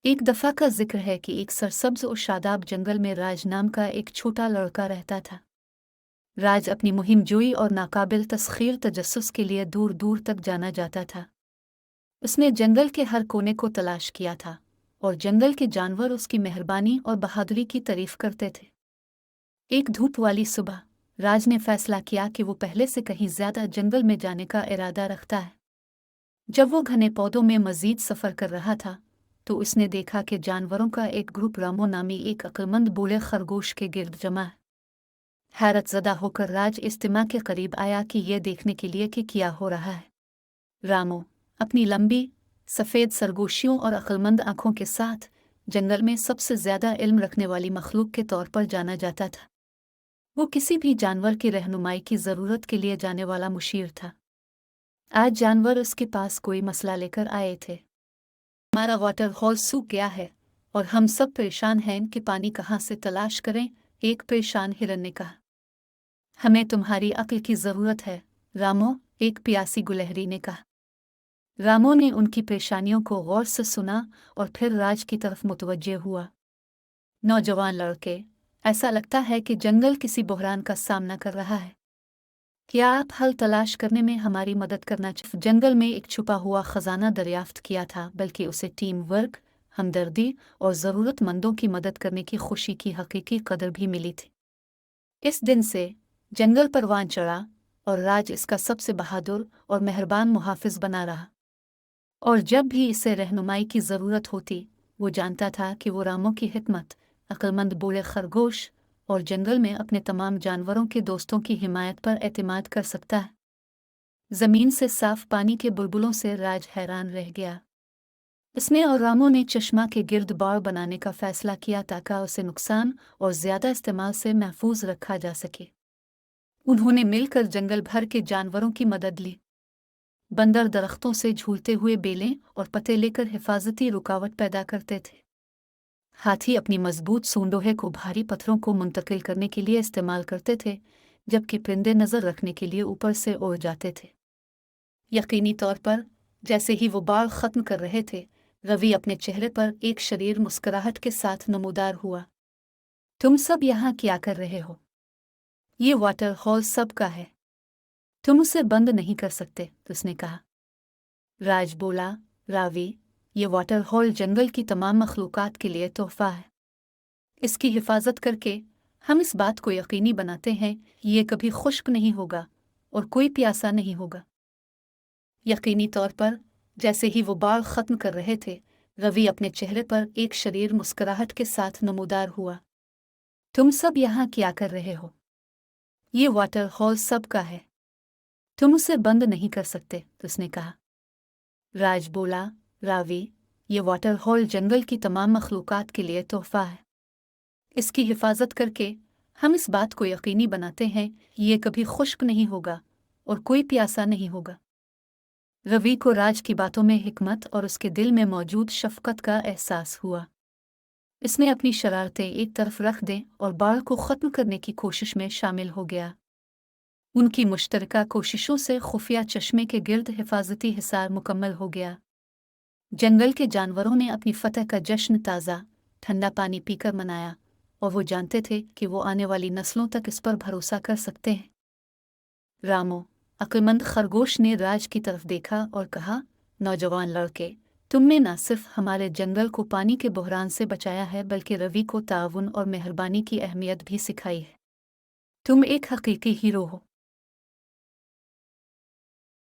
एक दफ़ा का जिक्र है कि एक सरसब्ज और शादाब जंगल में राज नाम का एक छोटा लड़का रहता था। राज अपनी मुहिम जोई और नाकाबिल तस्खीर तजस्सुस के लिए दूर दूर तक जाना जाता था। उसने जंगल के हर कोने को तलाश किया था और जंगल के जानवर उसकी मेहरबानी और बहादुरी की तारीफ करते थे। एक धूप वाली सुबह राज ने फैसला किया कि वो पहले से कहीं ज्यादा जंगल में जाने का इरादा रखता है। जब वो घने पौधों में मजीद सफ़र कर रहा था तो उसने देखा कि जानवरों का एक ग्रुप रामो नामी एक अक्लमंद बूढ़े खरगोश के गिर्द जमा है। हैरतज़दा होकर राज इज्तिमा के करीब आया कि यह देखने के लिए कि क्या हो रहा है। रामो अपनी लंबी सफ़ेद सरगोशियों और अक्लमंद आँखों के साथ जंगल में सबसे ज़्यादा इल्म रखने वाली मखलूक के तौर पर जाना जाता था। वो किसी भी जानवर की रहनुमाई की ज़रूरत के लिए जाने वाला मुशीर था। आज जानवर उसके पास कोई मसला लेकर आए थे। हमारा वाटर हॉल सूख गया है और हम सब परेशान हैं कि पानी कहाँ से तलाश करें, एक परेशान हिरन ने कहा। हमें तुम्हारी अक्ल की ज़रूरत है रामो, एक प्यासी गुलहरी ने कहा। रामो ने उनकी परेशानियों को गौर से सुना और फिर राज की तरफ मुतवज्जे हुआ। नौजवान लड़के, ऐसा लगता है कि जंगल किसी बहरान का सामना कर रहा है। क्या आप हल तलाश करने में हमारी मदद करना चाहते? जंगल में एक छुपा हुआ खजाना दरियाफ्त किया था, बल्कि उसे टीम वर्क, हमदर्दी और ज़रूरतमंदों की मदद करने की खुशी की हकीकी कदर भी मिली थी। इस दिन से जंगल परवान चढ़ा और राज इसका सबसे बहादुर और मेहरबान मुहाफिज बना रहा। और जब भी इसे रहनुमाई की ज़रूरत होती, वो जानता था कि वो रामों की हिकमत, अक्लमंद बूढ़े खरगोश और जंगल में अपने तमाम जानवरों के दोस्तों की हिमायत पर एतमाद कर सकता है। ज़मीन से साफ पानी के बुलबुलों से राज हैरान रह गया। उसने और रामो ने चश्मा के गिर्द बाड़ बनाने का फैसला किया ताकि उसे नुकसान और ज़्यादा इस्तेमाल से महफूज रखा जा सके। उन्होंने मिलकर जंगल भर के जानवरों की मदद ली। बंदर दरख्तों से झूलते हुए बेलें और पत्ते लेकर हिफाजती रुकावट पैदा करते थे। हाथी अपनी मजबूत सूंडोहे को भारी पत्थरों को मुंतकिल करने के लिए इस्तेमाल करते थे, जबकि परिंदे नज़र रखने के लिए ऊपर से उड़ जाते थे। यकीनी तौर पर जैसे ही वो बाढ़ ख़त्म कर रहे थे, रवि अपने चेहरे पर एक शरीर मुस्कुराहट के साथ नमूदार हुआ। तुम सब यहाँ क्या कर रहे हो? ये वाटर हॉल सबका है, तुम उसे बंद नहीं कर सकते, उसने कहा। राज बोला, रावी, ये वाटर हॉल जंगल की तमाम मखलूकात के लिए तोहफा है। इसकी हिफाजत करके हम इस बात को यकीनी बनाते हैं कि ये कभी खुश्क नहीं होगा और कोई प्यासा नहीं होगा। यकीनी तौर पर जैसे ही वो बाढ़ ख़त्म कर रहे थे, रवि अपने चेहरे पर एक शरीर मुस्कुराहट के साथ नमूदार हुआ। तुम सब यहाँ क्या कर रहे हो? ये वाटर हॉल सबका है, तुम उसे बंद नहीं कर सकते, उसने कहा। राज बोला, रावी, ये वाटर हॉल जंगल की तमाम मखलूकात के लिए तोहफा है। इसकी हिफाजत करके हम इस बात को यकीनी बनाते हैं कि ये कभी खुश्क नहीं होगा और कोई प्यासा नहीं होगा। रवि को राज की बातों में हिकमत और उसके दिल में मौजूद शफकत का एहसास हुआ। इसने अपनी शरारतें एक तरफ रख दें और बाढ़ को ख़त्म करने की कोशिश में शामिल हो गया। उनकी मुश्तरका कोशिशों से खुफिया चश्मे के गिर्द हिफाजती हिसार मुकम्मल हो गया। जंगल के जानवरों ने अपनी फतह का जश्न ताज़ा ठंडा पानी पीकर मनाया और वो जानते थे कि वो आने वाली नस्लों तक इस पर भरोसा कर सकते हैं। रामो, अक्लमंद खरगोश ने राज की तरफ देखा और कहा, नौजवान लड़के, तुमने न सिर्फ हमारे जंगल को पानी के बहरान से बचाया है, बल्कि रवि को ताउन और मेहरबानी की अहमियत भी सिखाई है। तुम एक हकीकी हीरो हो।